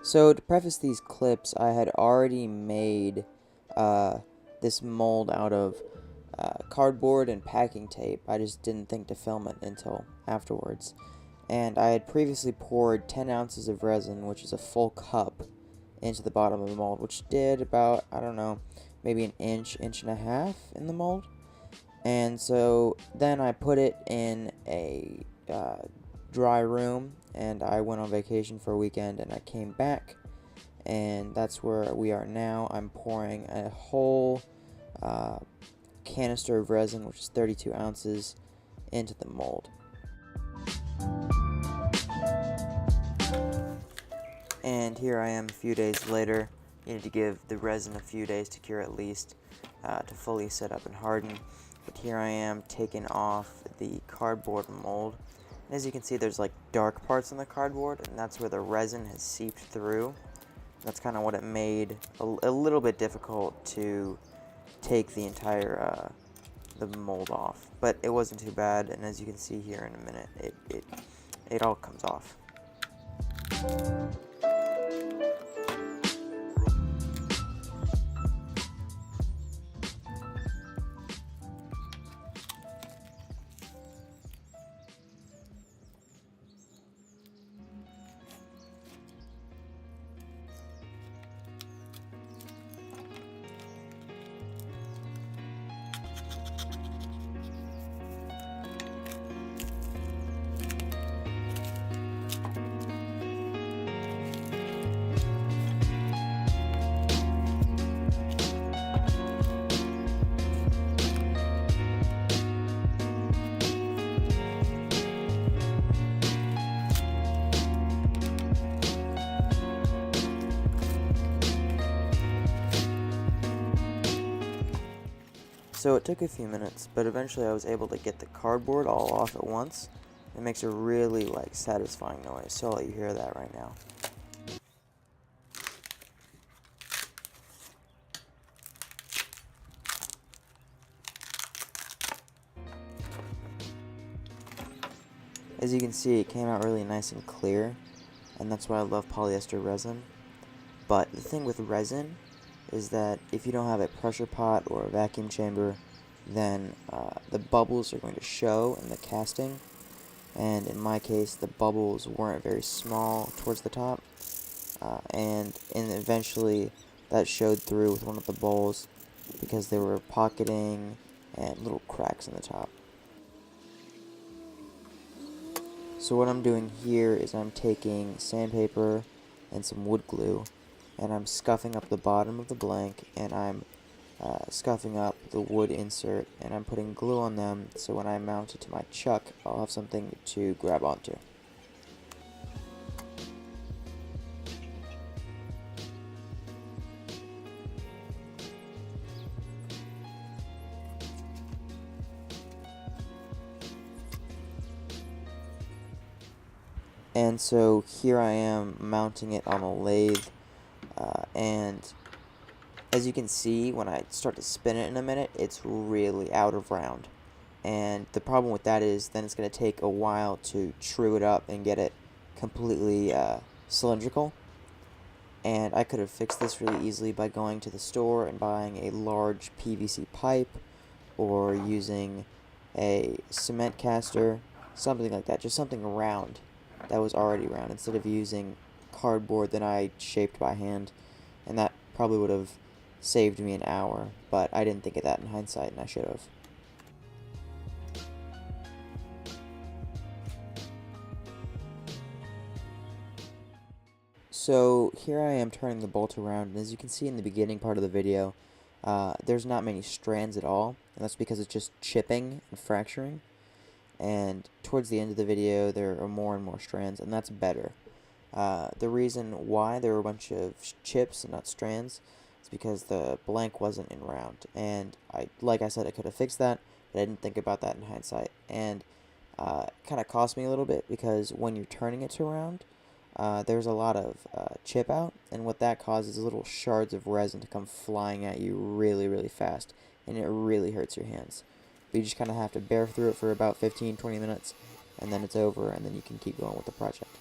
So to preface these clips, I had already made this mold out of cardboard and packing tape. I just didn't think to film it until afterwards. And I had previously poured 10 ounces of resin, which is a full cup, into the bottom of the mold, which did about, I don't know, maybe an inch, inch and a half in the mold. And so then I put it in a dry room, and I went on vacation for a weekend, and I came back, and that's where we are now. I'm pouring a whole canister of resin, which is 32 ounces, into the mold. And here I am a few days later. You need to give the resin a few days to cure at least, to fully set up and harden. But here I am taking off the cardboard mold. And as you can see, there's like dark parts on the cardboard, and that's where the resin has seeped through. That's kind of what it made a little bit difficult to take the entire the mold off. But it wasn't too bad, and as you can see here in a minute, it all comes off. So it took a few minutes, but eventually I was able to get the cardboard all off at once. It makes a really satisfying noise, so I'll let you hear that right now. As you can see, it came out really nice and clear, and that's why I love polyester resin. But the thing with resin is that if you don't have a pressure pot or a vacuum chamber, then the bubbles are going to show in the casting. And in my case, the bubbles weren't very small towards the top, and eventually that showed through with one of the bowls because they were pocketing and little cracks in the top. So what I'm doing here is I'm taking sandpaper and some wood glue, and I'm scuffing up the bottom of the blank, and I'm scuffing up the wood insert, and I'm putting glue on them so when I mount it to my chuck, I'll have something to grab onto. And so here I am mounting it on a lathe, and as you can see, when I start to spin it in a minute, it's really out of round. And the problem with that is then it's going to take a while to true it up and get it completely cylindrical. And I could have fixed this really easily by going to the store and buying a large PVC pipe, or using a cement caster, something like that, just something round that was already round, instead of using cardboard that I shaped by hand. And that probably would have saved me an hour, but I didn't think of that in hindsight, and I should have. So here I am turning the bolt around, and as you can see in the beginning part of the video, there's not many strands at all, and that's because it's just chipping and fracturing. And towards the end of the video, there are more and more strands, and that's better. The reason why there were a bunch of chips and not strands is because the blank wasn't in round, and like I said, I could have fixed that, but I didn't think about that in hindsight. And it kind of cost me a little bit, because when you're turning it to round, there's a lot of chip out, and what that causes is little shards of resin to come flying at you really, really fast, and it really hurts your hands. But you just kind of have to bear through it for about 15-20 minutes, and then it's over, and then you can keep going with the project.